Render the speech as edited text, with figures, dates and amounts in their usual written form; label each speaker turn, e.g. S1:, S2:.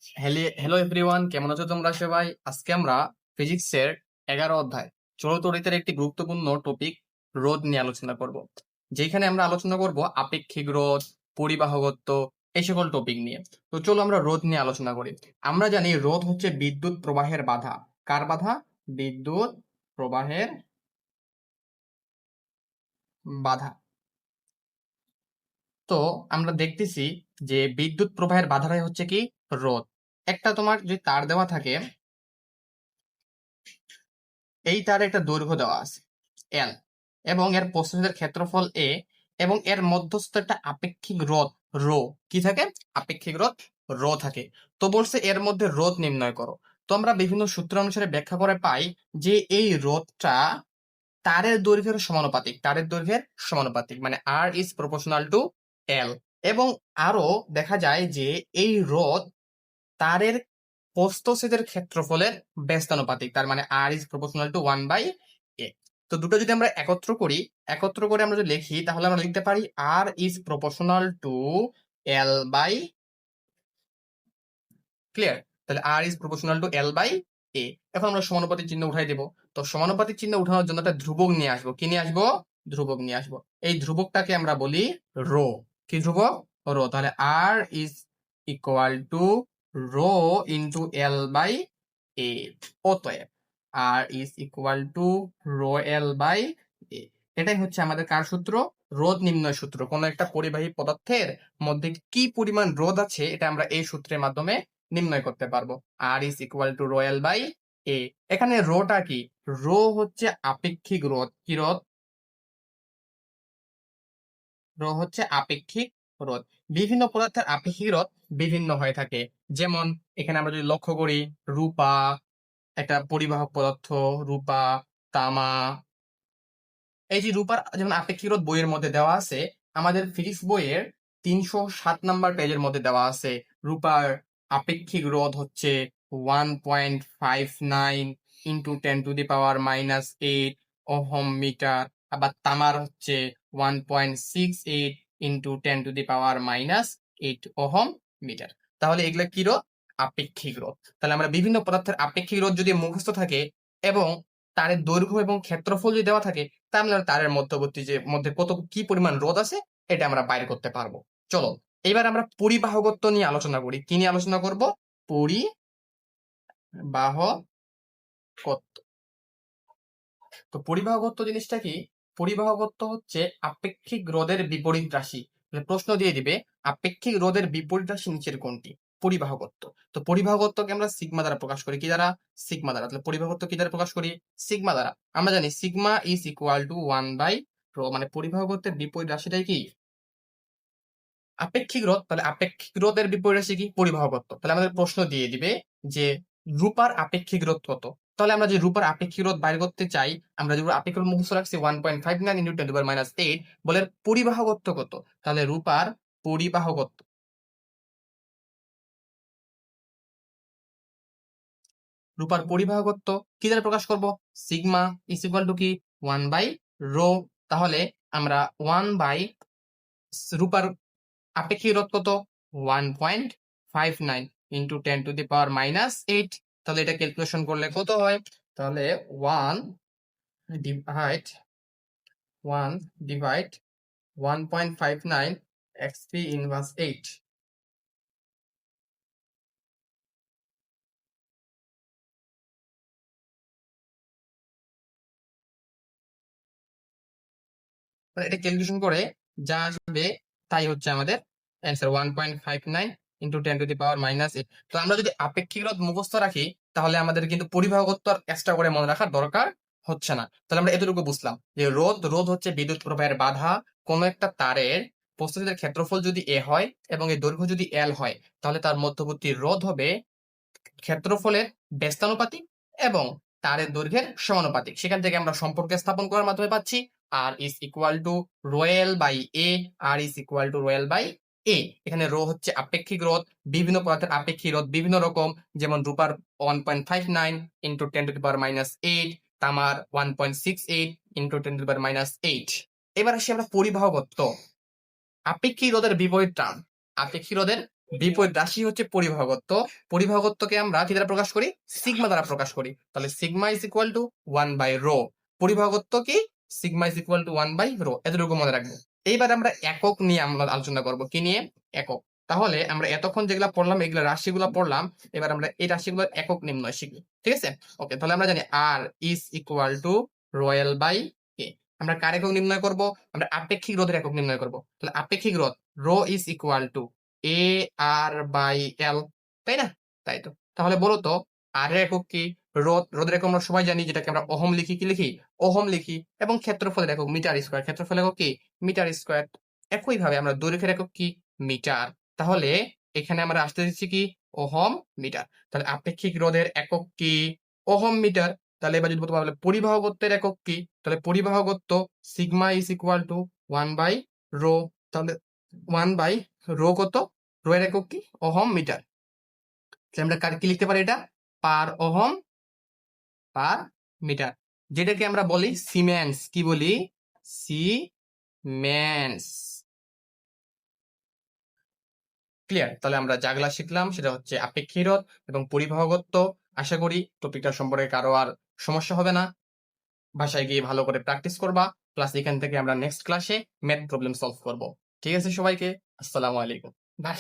S1: Hello everyone, কেমন আছো তোমরা সবাই? আজকে আমরা ফিজিক্সের 11 অধ্যায় চলতরিতের একটি গুরুত্বপূর্ণ টপিক রোধ নিয়ে আলোচনা করব। যেখানে আমরা আলোচনা করব আপেক্ষিক রোধ, পরিবাহকত্ব, এই সকল টপিক নিয়ে। তো চলো আমরা রোধ নিয়ে আলোচনা করি। আমরা জানি রোধ হচ্ছে বিদ্যুৎ প্রবাহের বাধা। কার বাধা? বিদ্যুৎ প্রবাহের বাধা। তো আমরা দেখতেছি যে বিদ্যুৎ প্রবাহের বাধাটাই হচ্ছে কি রোধ। একটা তোমার যদি তার দেওয়া থাকে, এই তার একটা দৈর্ঘ্য দেওয়া আছে এল, এবং এর প্রস্থচ্ছেদের ক্ষেত্রফল এ, এবং এর মধ্যস্থ একটা আপেক্ষিক রোধ রো কি থাকে? আপেক্ষিক রোধ রো থাকে। তো বলছে এর মধ্যে রোধ নির্ণয় করো। তো আমরা বিভিন্ন সূত্র অনুসারে ব্যাখ্যা করে পাই যে এই রোধটা তারের দৈর্ঘ্যের সমানুপাতিক। তারের দৈর্ঘ্যের সমানুপাতিক মানে আর ইজ প্রপোর্শনাল টু এল। এবং আরো দেখা যায় যে এই রোধ তারের প্রস্থচ্ছেদের ক্ষেত্রফলের ব্যস্তানুপাতিক, তার মানে আর ইজ প্রপোর্শনাল টু 1/a। তো দুটো যদি আমরা একত্র করে আমরা যদি লিখি, তাহলে আমরা লিখতে পারি R is proportional to L/, clear? তাহলে R is proportional two L/a। এখন আমরা সমানুপাতিক চিহ্ন উঠাই দেব। তো সমানুপাতিক চিহ্ন উঠানোর জন্য একটা ধ্রুবক নিয়ে আসবো। কি নিয়ে আসবো? ধ্রুবক নিয়ে আসবো। এই ধ্রুবকটাকে আমরা বলি রো। কি ধ্রুবক? রো। তাহলে R is equal to rho into L/a। অতএব R is equal to rho L/a। এটাই হচ্ছে আমাদের কার সূত্র? রোধ নির্ণয় সূত্র। কোন একটা পরিবাহী পদার্থের মধ্যে কি পরিমাণ রোধ আছে, এটা আমরা এই সূত্রের মাধ্যমে নির্ণয় করতে পারবো। R is equal to rho L/a। এখানে রোটা কি? রো হচ্ছে আপেক্ষিক রোধ। কি রোধ? রো হচ্ছে আপেক্ষিক রোধ। বিভিন্ন পদার্থের আপেক্ষিক রোধ বিভিন্ন হয়ে থাকে। যেমন এখানে আমরা যদি লক্ষ্য করি, রূপা একটা পরিবাহক পদার্থ, রূপা, তামা। এই যে রূপার যেমন আপেক্ষিক রোধ বইয়ের মধ্যে দেওয়া আছে, আমাদের ফিজিক্স বইয়ের 307 নাম্বার পেজের মধ্যে দেওয়া আছে রূপার আপেক্ষিক রোধ হচ্ছে 1.59 ইন্টু 10⁻⁻8 ওহম মিটার। আবার তামার হচ্ছে 1.68 ইন্টু 10⁻⁻8 ওহম মিটার। তাহলে এগুলা কি রোধ? আপেক্ষিক রোধ। তাহলে আমরা বিভিন্ন পদার্থের আপেক্ষিক রোধ যদি মুখস্থ থাকে এবং তারের দৈর্ঘ্য এবং ক্ষেত্রফল যদি দেওয়া থাকে, তাহলে আমরা তারের মধ্যবর্তী যে মধ্যে কত কি পরিমাণ রোধ আছে এটা আমরা বাইর করতে পারবো। চলো এবার আমরা পরিবাহকত্ব নিয়ে আলোচনা করি। কি নিয়ে আলোচনা করব? পরিবাহকত্ব। তো পরিবাহকত্ব জিনিসটা কি? পরিবাহকত্ব হচ্ছে আপেক্ষিক রোধের বিপরীত রাশি। প্রশ্ন দিয়ে দিবে আপেক্ষিক রোধের বিপরীত রাশি নিচের কোনটি? পরিবাহকত্ব। তো পরিবাহকত্বকে আমরা সিগমা দ্বারা প্রকাশ করি। কি দ্বারা? সিগমা দ্বারা। তাহলে পরিবাহকত্ব কি দ্বারা প্রকাশ করি? সিগমা দ্বারা। আমরা জানি সিগমা ইজ ইকুয়াল টু 1/ρ। মানে পরিবাহকত্বের বিপরীত রাশিটাই কি? আপেক্ষিক রোধ। তাহলে আপেক্ষিক রোধের বিপরীত রাশি কি? পরিবাহকত্ব। তাহলে আমাদের প্রশ্ন দিয়ে দিবে যে রূপার আপেক্ষিক রোধ কত। তাহলে আমরা যে রূপার আপেক্ষিক রোধ বাইর করতে চাই, আমরা যে আপেক্ষিক রোধ মুখস্থ রাখছি 1.59 ইন্টু 10⁻⁸, বলে পরিবাহকত্ব কত? তাহলে রূপার পরিবাহকত্ব, রূপার পরিবাহকত্ব কি দ্বারা প্রকাশ করব? সিগমা ইজ ইকুয়াল টু কি? 1/ρ। তাহলে আমরা 1 বাই রূপার আপেক্ষিক রোধ কত? 1.59 ইন্টু 10⁻⁸। তাহলে এটা ক্যালকুলেশন করলে কত হয়? তাহলে 1 ডিভাইড 1.59 x3 ইনভার্স 8। এটা ক্যালকুলেশন করে যা আসবে তাই হচ্ছে আমাদের অ্যান্সার, 1.59 ইন্টু 10⁻⁻8। তো আমরা যদি আপেক্ষিক রোধ মুখস্থ রাখি, তাহলে আমাদের কিন্তু পরিবাহকত্ব আর এক্সট্রা করে মনে রাখার দরকার হচ্ছে না। তাহলে আমরা এতটুকু বুঝলাম যে রোধ রোধ হচ্ছে বিদ্যুৎ প্রবাহের বাধা। কোন একটা তারের প্রস্থচ্ছেদের ক্ষেত্রফল যদি এ হয় এবং এর দৈর্ঘ্য যদি এল হয়, তাহলে তার মধ্যবর্তী রোধ হবে ক্ষেত্রফলের ব্যস্তানুপাতিক এবং তারের দৈর্ঘ্যের সমানুপাতিক। সেখান থেকে আমরা সম্পর্ক স্থাপন করার মাধ্যমে পাচ্ছি R is equal to ρl/a। R is equal to ρl/a। এখানে রো হচ্ছে আপেক্ষিক রোধ। বিভিন্ন পদার্থের আপেক্ষিক রোধ বিভিন্ন রকম, যেমন রূপার 1.59 ইন্টু 10⁻⁸, তামার 1.68 ইন্টু 10⁻⁸। এবার আসি আমরা পরিবাহকত্ব। আপেক্ষিক রোধের বিপরীত টার্ম। আপেক্ষিক রোধের বিপরীত রাশি হচ্ছে পরিবাহকত্ব। পরিবাহকত্বকে আমরা কি দ্বারা প্রকাশ করি? সিগমা দ্বারা প্রকাশ করি। তাহলে সিগমা ইজ ইকুয়াল টু 1/ρ। পরিবাহকত্ব কি? Sigma is equal to 1/ρ। এতটুকু মনে রাখবো। এইবার আমরা একক নিয়ে আমরা আলোচনা করব। কি নিয়ে? একক। তাহলে আমরা এতক্ষণ যেগুলা পড়লাম এগুলা রাশিগুলো পড়লাম। এবার আমরা এই রাশিগুলোর একক নির্ণয় শিখব। ঠিক আছে? ওকে, তাহলে আমরা জানি R is equal to rho L by কে। আমরা কার একক নির্ণয় করব? আমরা আপেক্ষিক রোধের একক নির্ণয় করব। তাহলে আপেক্ষিক রোধ rho is equal to A R by L, তাই না? তাই তো। তাহলে বলো তো আর এর একক কি? রোধ। রোধের একক আমরা সবাই জানি, যেটাকে আমরা ওহম লিখি। কি লিখি? ওহম লিখি। এবং ক্ষেত্রফলের একক মিটার স্কয়ার। ক্ষেত্রফলের একক কি? Metre square. একই ভাবে আমরা দৈর্ঘ্যের একক কি? মিটার। তাহলে এখানে আমরা আসতে দিচ্ছি কি? Ohm metre. তাহলে আপেক্ষিক রোধের একক কি? Ohm metre. তাহলে এবার যদি বলতে পারলে পরিবাহকত্বের একক কি? তাহলে পরিবাহকত্ব সিগমা ইজ ইকুয়াল টু 1/ρ। তাহলে 1/ρ কত? রো এর একক কি? Ohm metre. আমরা কি লিখতে পারি? এটা পার ওহম পার মিটার, যেটাকে আমরা বলি সিমেন্স। কি বলি? সিমেন্স। ক্লিয়ার? তাহলে আমরা যাগুলা শিখলাম সেটা হচ্ছে আপেক্ষিক রোধ এবং পরিবাহকত্ব। আশা করি টপিকটা সম্পর্কে কারো আর সমস্যা হবে না। বাসায় গিয়ে ভালো করে প্র্যাকটিস করবা। প্লাস এখান থেকে আমরা নেক্সট ক্লাসে ম্যাথ প্রবলেম সলভ করব। ঠিক আছে সবাইকে? আসসালামু আলাইকুম। বাই।